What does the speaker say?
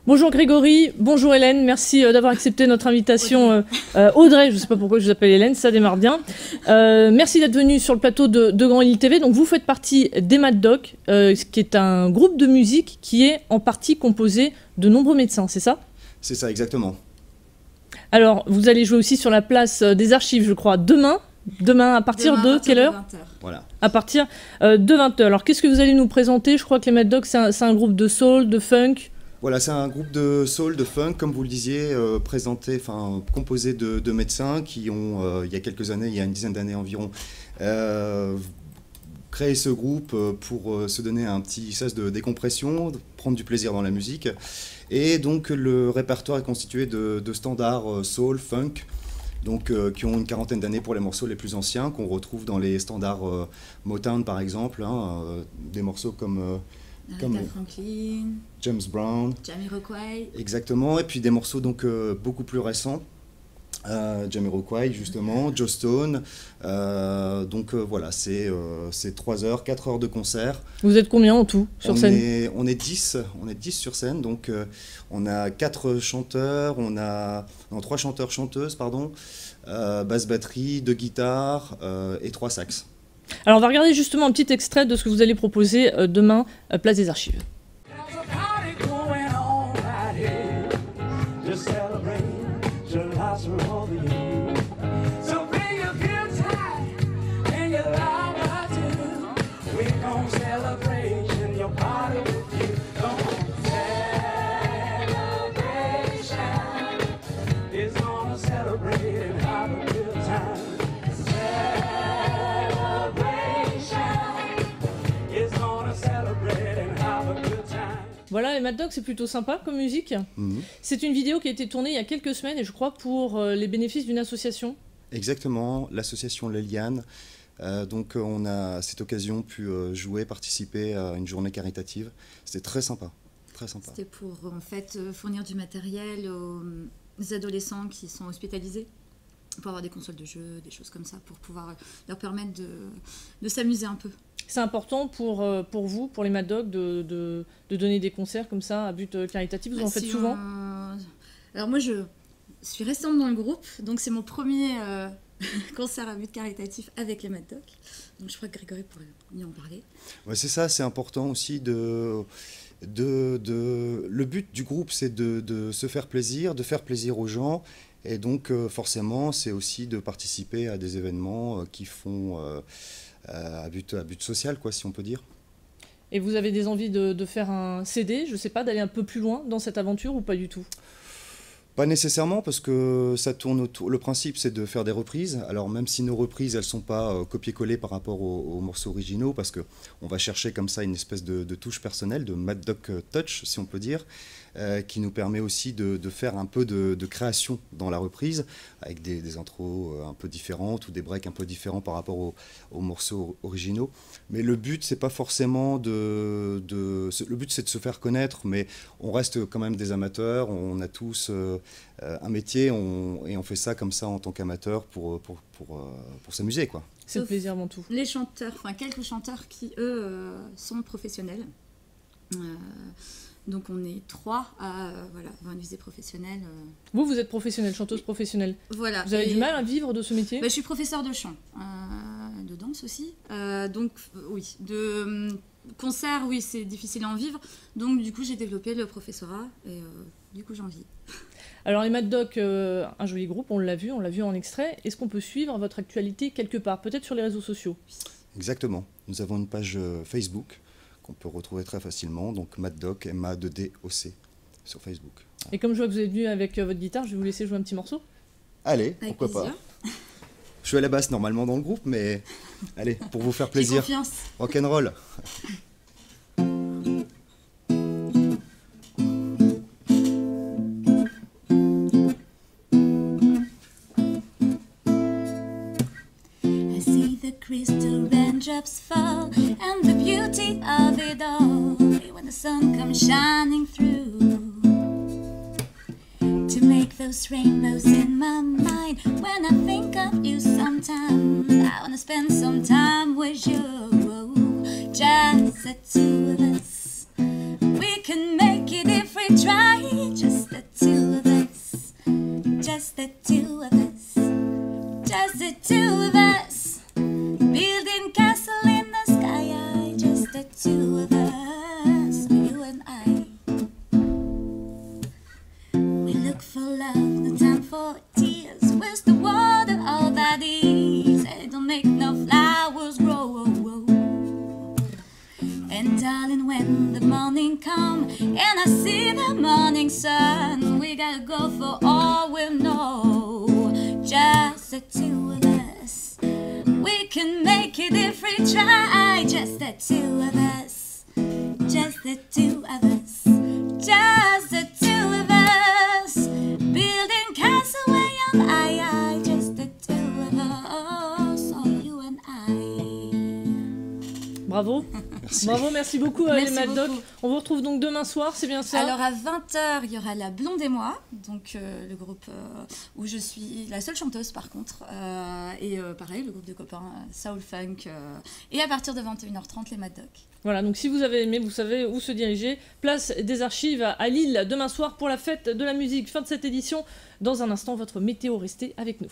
Bonjour Grégory, bonjour Hélène, merci d'avoir accepté notre invitation. Audrey, je ne sais pas pourquoi je vous appelle Hélène, ça démarre bien. Merci d'être venu sur le plateau de Grand Lille TV. Donc vous faites partie des Mad Doc, qui est un groupe de musique qui est en partie composé de nombreux médecins, c'est ça? C'est ça, exactement. Alors, vous allez jouer aussi sur la place des Archives, je crois, demain à partir de quelle heure? 20h. Voilà. À partir de 20h. Alors, qu'est-ce que vous allez nous présenter? Je crois que les Mad Doc, c'est un groupe de soul, de funk. Voilà, c'est un groupe de soul, de funk, comme vous le disiez, composé de médecins qui ont, il y a quelques années, il y a une dizaine d'années environ, créé ce groupe pour se donner un petit sas de décompression, de prendre du plaisir dans la musique. Et donc le répertoire est constitué de standards soul, funk, donc, qui ont une quarantaine d'années pour les morceaux les plus anciens, qu'on retrouve dans les standards Motown par exemple, des morceaux comme Aretha Franklin, James Brown, Jamiroquai. Exactement, et puis des morceaux donc beaucoup plus récents, Jamiroquai justement, Joe Stone, voilà, c'est 3 heures, 4 heures de concert. Vous êtes combien en tout sur scène? On est 10 sur scène, donc on a 4 chanteurs, non, 3 chanteurs-chanteuses, pardon, basse batterie, 2 guitares et 3 sax. Alors on va regarder justement un petit extrait de ce que vous allez proposer demain, place des Archives. Voilà, les Mad Doc, c'est plutôt sympa comme musique. C'est une vidéo qui a été tournée il y a quelques semaines, et je crois pour les bénéfices d'une association. Exactement, l'association L'Eliane. Donc on a à cette occasion pu jouer, participer à une journée caritative. C'était très sympa, très sympa. C'était pour en fait fournir du matériel aux adolescents qui sont hospitalisés, pour avoir des consoles de jeux, des choses comme ça, pour pouvoir leur permettre de s'amuser un peu. C'est important pour vous, pour les Mad Doc, de donner des concerts comme ça à but caritatif. Vous en faites souvent? Alors moi, je suis récente dans le groupe, donc c'est mon premier concert à but caritatif avec les Mad Doc. Donc je crois que Grégory pourrait mieux en parler. Ouais, c'est ça, c'est important aussi le but du groupe, c'est de se faire plaisir, de faire plaisir aux gens. Et donc forcément, c'est aussi de participer à des événements qui font à but social, quoi, si on peut dire. Et vous avez des envies de faire un CD, je ne sais pas, d'aller un peu plus loin dans cette aventure ou pas du tout? Pas nécessairement, parce que ça tourne autour. Le principe, c'est de faire des reprises. Alors même si nos reprises, elles sont pas copier-coller par rapport aux morceaux originaux, parce que on va chercher comme ça une espèce de touche personnelle, de Mad Doc touch, si on peut dire, qui nous permet aussi de faire un peu de création dans la reprise, avec des intros un peu différentes ou des breaks un peu différents par rapport aux morceaux originaux. Mais le but, c'est pas forcément le but, c'est de se faire connaître, mais on reste quand même des amateurs. On a tous un métier, et on fait ça comme ça en tant qu'amateur pour s'amuser, quoi. C'est le plaisir avant tout. Les chanteurs, enfin quelques chanteurs qui eux sont professionnels. Donc on est 3 à avoir une visée professionnelle. Vous êtes professionnelle, chanteuse professionnelle. Voilà. Vous avez du mal à vivre de ce métier? Je suis professeure de chant, de danse aussi. Donc oui, de concert, oui, c'est difficile à en vivre. Donc du coup, j'ai développé le professorat et du coup, j'en vis. Alors les Mad Doc, un joli groupe, on l'a vu en extrait. Est-ce qu'on peut suivre votre actualité quelque part, peut-être sur les réseaux sociaux? Exactement. Nous avons une page Facebook qu'on peut retrouver très facilement, donc Mad Doc, MADDOC, sur Facebook. Et comme je vois que vous êtes venu avec votre guitare, je vais vous laisser jouer un petit morceau. Allez, avec pourquoi plaisir. pas. Je suis à la basse normalement dans le groupe, mais allez, pour vous faire plaisir. J'ai confiance. Rock'n'roll. Crystal raindrops fall, and the beauty of it all, when the sun comes shining through, to make those rainbows in my mind. When I think of you sometimes, I wanna spend some time with you. Just the two of us, we can make it if we try. when the morning come and I see the morning sun, we gotta go for all we know. Just the two of us, we can make it if we try. Just the two of us, just the two of us, just the two of us, building castle way on high. Just the two of us, all you and I. Bravo. Merci. Bravo, merci beaucoup les Merci Mad Doc. beaucoup. On vous retrouve donc demain soir, c'est bien ça? Alors à 20h, il y aura La Blonde et moi, donc le groupe où je suis la seule chanteuse par contre. Et pareil, le groupe de copains Soul Funk. Et à partir de 21h30, les Mad Doc. Voilà, donc si vous avez aimé, vous savez où se diriger. Place des Archives à Lille, demain soir pour la fête de la musique. Fin de cette édition. Dans un instant, votre météo, restez avec nous.